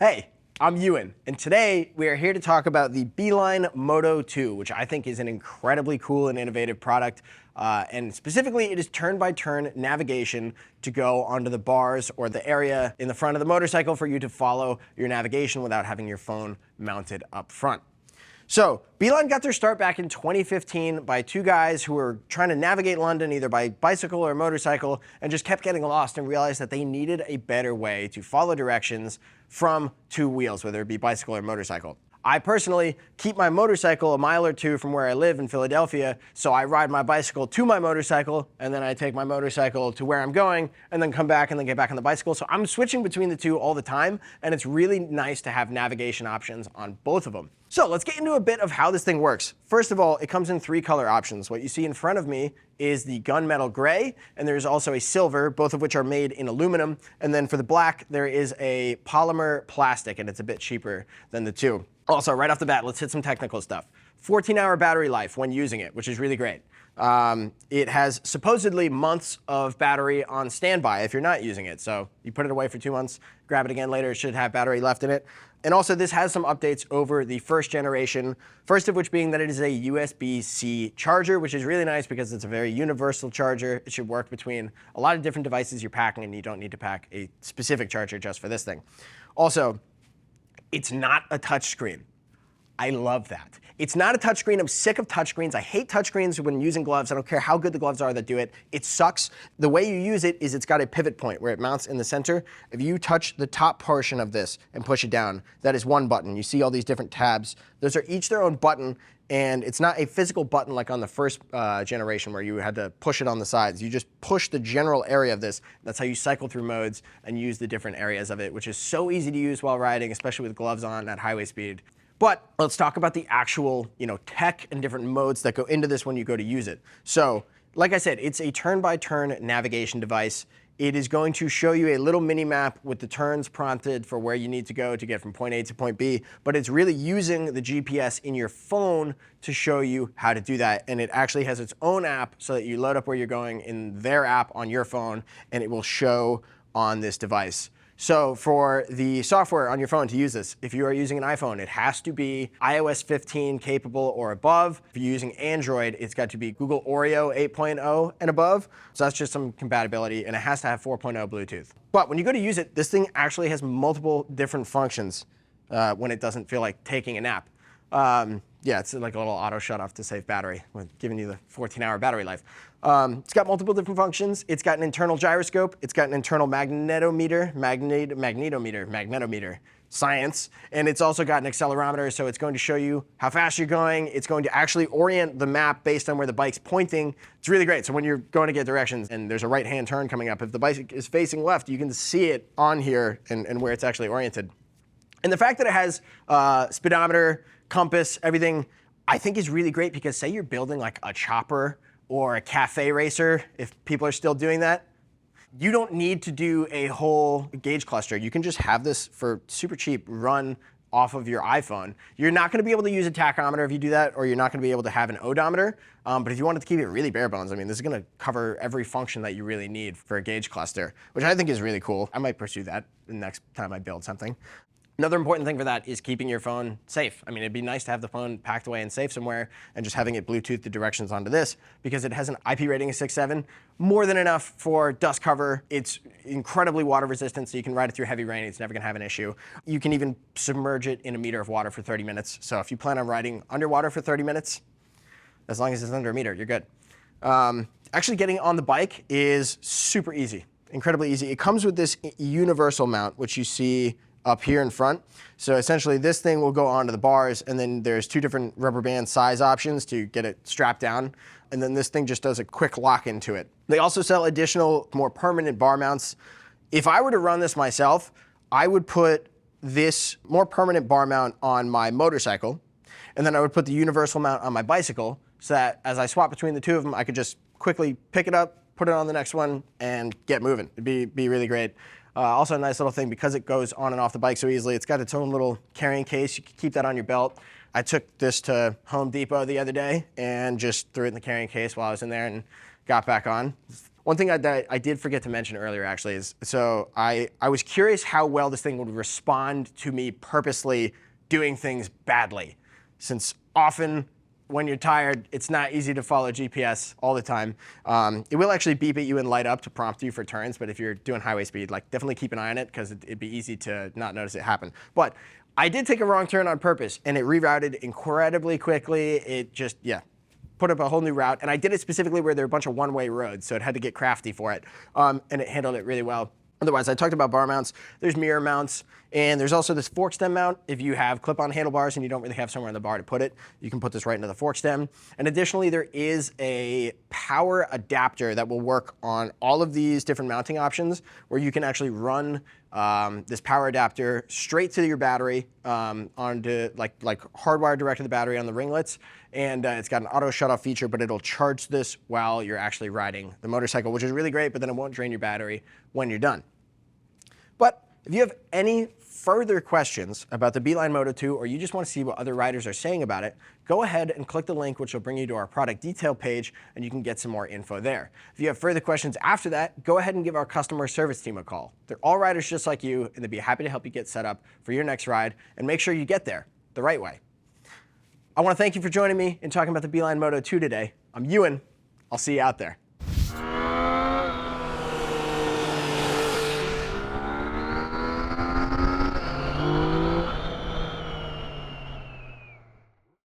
Hey, I'm Ewan, and today we are here to talk about the Beeline Moto II, which I think is an incredibly cool and innovative product. And specifically, it is turn-by-turn navigation to go onto the bars or the area in the front of the motorcycle for you to follow your navigation without having your phone mounted up front. So, Beeline got their start back in 2015 by two guys who were trying to navigate London either by bicycle or motorcycle and just kept getting lost and realized that they needed a better way to follow directions from two wheels, whether it be bicycle or motorcycle. I personally keep my motorcycle a mile or two from where I live in Philadelphia, so I ride my bicycle to my motorcycle, and then I take my motorcycle to where I'm going, and then come back and then get back on the bicycle. So I'm switching between the two all the time, and it's really nice to have navigation options on both of them. So let's get into a bit of how this thing works. First of all, it comes in three color options. What you see in front of me is the gunmetal gray, and there's also a silver, both of which are made in aluminum. And then for the black, there is a polymer plastic, and it's a bit cheaper than the two. Also, right off the bat, let's hit some technical stuff. 14-hour battery life when using it, which is really great. It has supposedly months of battery on standby if you're not using it. So you put it away for 2 months, grab it again later, it should have battery left in it. And also this has some updates over the first generation, first of which being that it is a USB-C charger, which is really nice because it's a very universal charger. It should work between a lot of different devices you're packing, and you don't need to pack a specific charger just for this thing. Also, it's not a touchscreen. I love that. It's not a touchscreen. I'm sick of touchscreens. I hate touchscreens when using gloves. I don't care how good the gloves are that do it. It sucks. The way you use it is it's got a pivot point where it mounts in the center. If you touch the top portion of this and push it down, that is one button. You see all these different tabs. Those are each their own button, and it's not a physical button like on the first generation where you had to push it on the sides. You just push the general area of this. That's how you cycle through modes and use the different areas of it, which is so easy to use while riding, especially with gloves on at highway speed. But let's talk about the actual, tech and different modes that go into this when you go to use it. So, like I said, it's a turn-by-turn navigation device. It is going to show you a little mini map with the turns prompted for where you need to go to get from point A to point B, but it's really using the GPS in your phone to show you how to do that. And it actually has its own app so that you load up where you're going in their app on your phone, and it will show on this device. So for the software on your phone to use this, if you are using an iPhone, it has to be iOS 15 capable or above. If you're using Android, it's got to be Google Oreo 8.0 and above. So that's just some compatibility, and it has to have 4.0 Bluetooth. But when you go to use it, this thing actually has multiple different functions when it doesn't feel like taking a nap. Yeah, it's like a little auto shut off to save battery, giving you the 14-hour battery life. It's got multiple different functions. It's got an internal gyroscope. It's got an internal magnetometer, science. And it's also got an accelerometer, so it's going to show you how fast you're going. It's going to actually orient the map based on where the bike's pointing. It's really great. So when you're going to get directions and there's a right-hand turn coming up, if the bike is facing left, you can see it on here and where it's actually oriented. And the fact that it has speedometer, compass, everything, I think is really great because say you're building like a chopper or a cafe racer, if people are still doing that, you don't need to do a whole gauge cluster. You can just have this for super cheap run off of your iPhone. You're not gonna be able to use a tachometer if you do that, or you're not gonna be able to have an odometer. But if you wanted to keep it really bare bones, I mean, this is gonna cover every function that you really need for a gauge cluster, which I think is really cool. I might pursue that the next time I build something. Another important thing for that is keeping your phone safe. I mean, it'd be nice to have the phone packed away and safe somewhere and just having it Bluetooth the directions onto this because it has an IP rating of 6.7, more than enough for dust cover. It's incredibly water resistant, so you can ride it through heavy rain. It's never gonna have an issue. You can even submerge it in a meter of water for 30 minutes. So if you plan on riding underwater for 30 minutes, as long as it's under a meter, you're good. Actually getting on the bike is super easy, incredibly easy. It comes with this universal mount, which you see up here in front. So essentially this thing will go onto the bars, and then there's two different rubber band size options to get it strapped down. And then this thing just does a quick lock into it. They also sell additional, more permanent bar mounts. If I were to run this myself, I would put this more permanent bar mount on my motorcycle, and then I would put the universal mount on my bicycle so that as I swap between the two of them, I could just quickly pick it up, put it on the next one, and get moving. It'd be really great. Also a nice little thing, because it goes on and off the bike so easily, it's got its own little carrying case. You can keep that on your belt. I took this to Home Depot the other day and just threw it in the carrying case while I was in there and got back on. One thing that I did forget to mention earlier actually is, so I was curious how well this thing would respond to me purposely doing things badly, since often when you're tired, it's not easy to follow GPS all the time. It will actually beep at you and light up to prompt you for turns, but if you're doing highway speed, like definitely keep an eye on it because it'd be easy to not notice it happen. But I did take a wrong turn on purpose and it rerouted incredibly quickly. It just, yeah, put up a whole new route, and I did it specifically where there are a bunch of one-way roads, so it had to get crafty for it, and it handled it really well. Otherwise, I talked about bar mounts, there's mirror mounts, and there's also this fork stem mount. If you have clip-on handlebars and you don't really have somewhere on the bar to put it, you can put this right into the fork stem. And additionally, there is a power adapter that will work on all of these different mounting options, where you can actually run this power adapter straight to your battery, onto like hardwired direct to the battery on the ringlets, and it's got an auto shut-off feature, but it'll charge this while you're actually riding the motorcycle, which is really great, but then it won't drain your battery when you're done. But if you have any further questions about the Beeline Moto II, or you just want to see what other riders are saying about it, go ahead and click the link, which will bring you to our product detail page, and you can get some more info there. If you have further questions after that, go ahead and give our customer service team a call. They're all riders just like you, and they'd be happy to help you get set up for your next ride and make sure you get there the right way. I want to thank you for joining me in talking about the Beeline Moto II today. I'm Ewan. I'll see you out there.